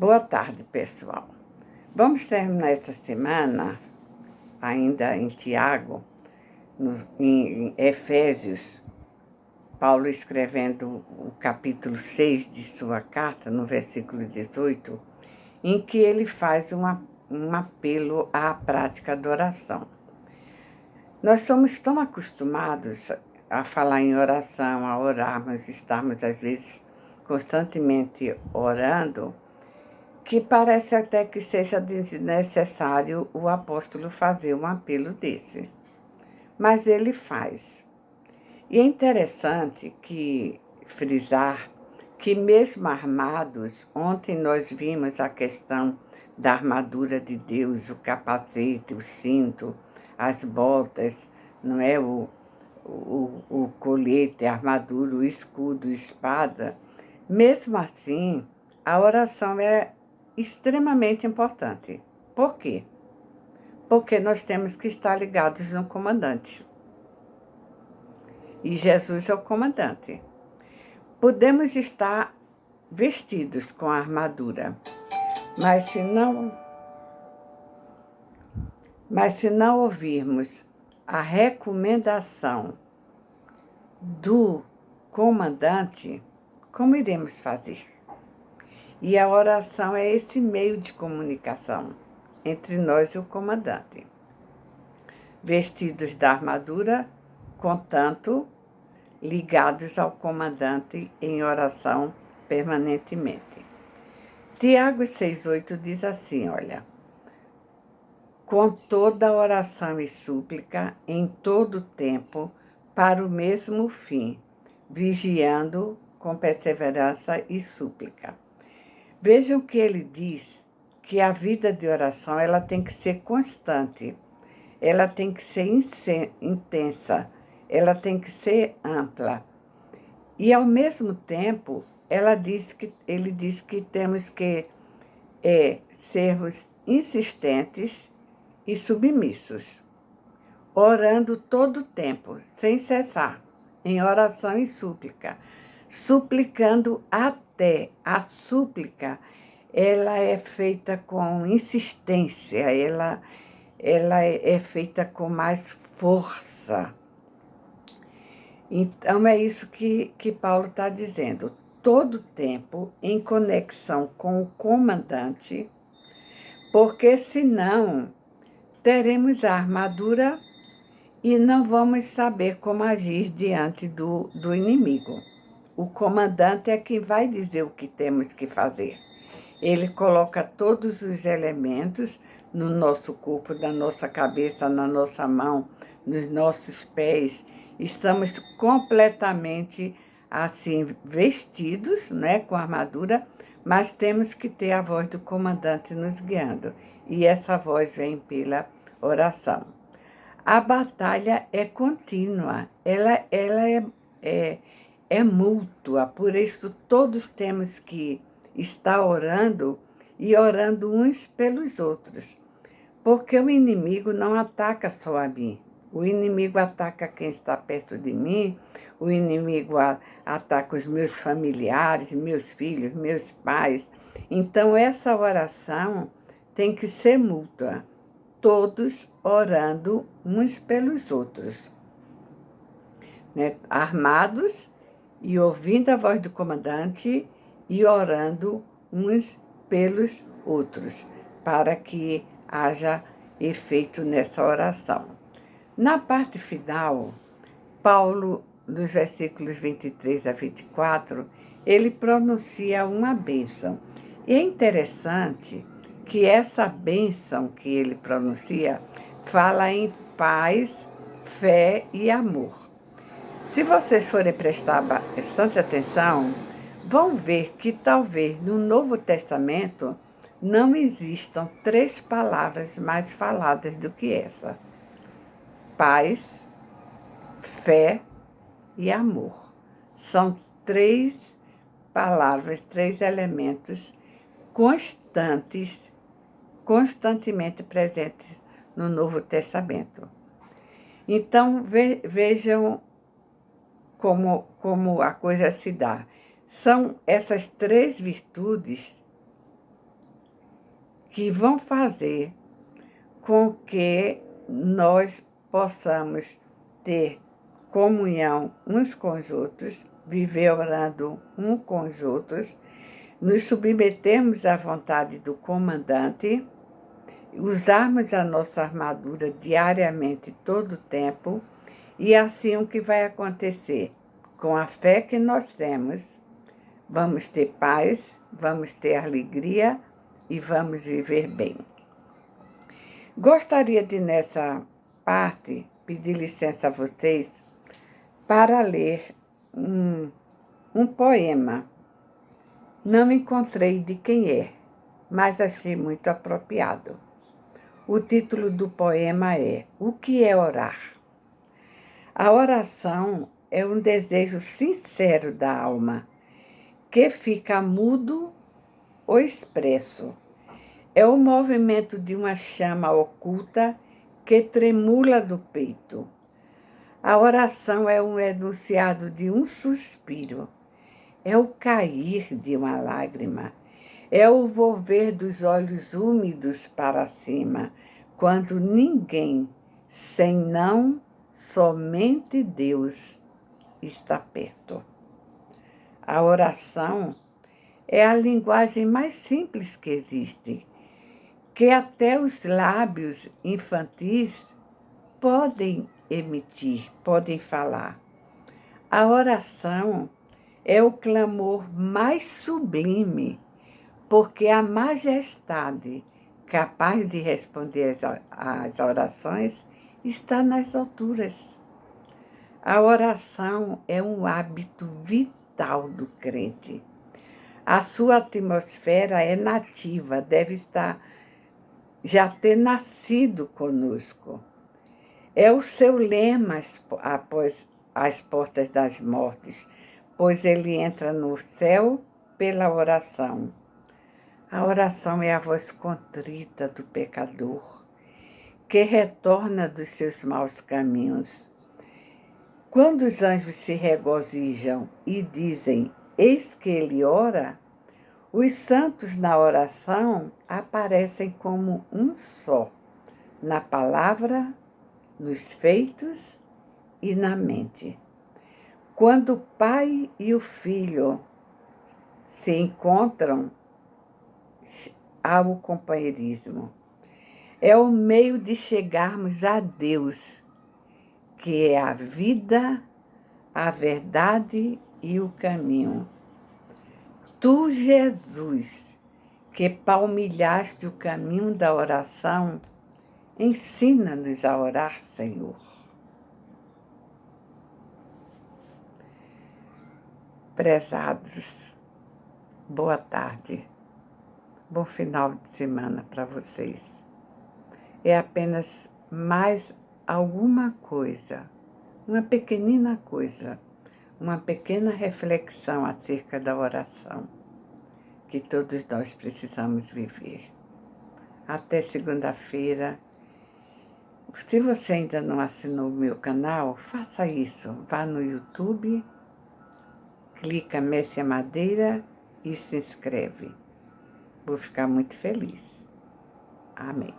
Boa tarde, pessoal. Vamos terminar essa semana, ainda em Tiago, em Efésios, Paulo escrevendo o capítulo 6 de sua carta, no versículo 18, em que ele faz um apelo à prática da oração. Nós somos tão acostumados a falar em oração, a orarmos, estarmos às vezes constantemente orando, que parece até que seja desnecessário o apóstolo fazer um apelo desse. Mas ele faz. E é interessante frisar que mesmo armados, ontem nós vimos a questão da armadura de Deus, o capacete, o cinto, as botas, não é? O colete, a armadura, o escudo, a espada. Mesmo assim, a oração é extremamente importante. Por quê? Porque nós temos que estar ligados no comandante. E Jesus é o comandante. Podemos estar vestidos com a armadura, mas se não ouvirmos a recomendação do comandante, como iremos fazer? E a oração é esse meio de comunicação entre nós e o comandante. Vestidos da armadura, contanto, ligados ao comandante em oração permanentemente. Tiago 6,8 diz assim, olha: com toda oração e súplica, em todo tempo, para o mesmo fim, vigiando com perseverança e súplica. Vejam que ele diz que a vida de oração ela tem que ser constante, ela tem que ser intensa, ela tem que ser ampla. E, ao mesmo tempo, ele diz que temos que sermos insistentes e submissos, orando todo o tempo, sem cessar, em oração e súplica, suplicando até. A súplica, ela é feita com insistência, ela é feita com mais força. Então, é isso que Paulo está dizendo. Todo tempo em conexão com o comandante, porque senão teremos a armadura e não vamos saber como agir diante do inimigo. O comandante é quem vai dizer o que temos que fazer. Ele coloca todos os elementos no nosso corpo, na nossa cabeça, na nossa mão, nos nossos pés. Estamos completamente assim vestidos, né, com armadura, mas temos que ter a voz do comandante nos guiando. E essa voz vem pela oração. A batalha é contínua, ela é mútua, por isso todos temos que estar orando e orando uns pelos outros. Porque o inimigo não ataca só a mim, o inimigo ataca quem está perto de mim, o inimigo ataca os meus familiares, meus filhos, meus pais. Então essa oração tem que ser mútua. Todos orando uns pelos outros, né? Armados e ouvindo a voz do comandante e orando uns pelos outros, para que haja efeito nessa oração. Na parte final, Paulo, dos versículos 23 a 24, ele pronuncia uma bênção. E é interessante que essa bênção que ele pronuncia fala em paz, fé e amor. Se vocês forem prestar bastante atenção, vão ver que talvez no Novo Testamento não existam 3 palavras mais faladas do que essa: paz, fé e amor. São 3 palavras, 3 elementos constantemente presentes no Novo Testamento. Então, vejam como a coisa se dá. São essas 3 virtudes que vão fazer com que nós possamos ter comunhão uns com os outros, viver orando uns com os outros, nos submetermos à vontade do comandante, usarmos a nossa armadura diariamente, todo o tempo, e assim o que vai acontecer? Com a fé que nós temos, vamos ter paz, vamos ter alegria e vamos viver bem. Gostaria de, nessa parte, pedir licença a vocês para ler um poema. Não encontrei de quem é, mas achei muito apropriado. O título do poema é O que é orar? A oração é um desejo sincero da alma, que fica mudo ou expresso. É o movimento de uma chama oculta que tremula do peito. A oração é um enunciado de um suspiro, é o cair de uma lágrima, é o volver dos olhos úmidos para cima, quando ninguém, senão somente Deus, está perto. A oração é a linguagem mais simples que existe, que até os lábios infantis podem emitir, podem falar. A oração é o clamor mais sublime, porque a majestade capaz de responder às orações está nas alturas. A oração é um hábito vital do crente. A sua atmosfera é nativa, deve já ter nascido conosco. É o seu lema após as portas das mortes, pois ele entra no céu pela oração. A oração é a voz contrita do pecador, que retorna dos seus maus caminhos. Quando os anjos se regozijam e dizem, eis que ele ora, os santos na oração aparecem como um só, na palavra, nos feitos e na mente. Quando o pai e o filho se encontram, há o companheirismo. É o meio de chegarmos a Deus, que é a vida, a verdade e o caminho. Tu, Jesus, que palmilhaste o caminho da oração, ensina-nos a orar, Senhor. Prezados, boa tarde, bom final de semana para vocês. É apenas mais alguma coisa, uma pequenina coisa, uma pequena reflexão acerca da oração, que todos nós precisamos viver. Até segunda-feira. Se você ainda não assinou o meu canal, faça isso. Vá no YouTube, clica Messia Madeira e se inscreve. Vou ficar muito feliz. Amém.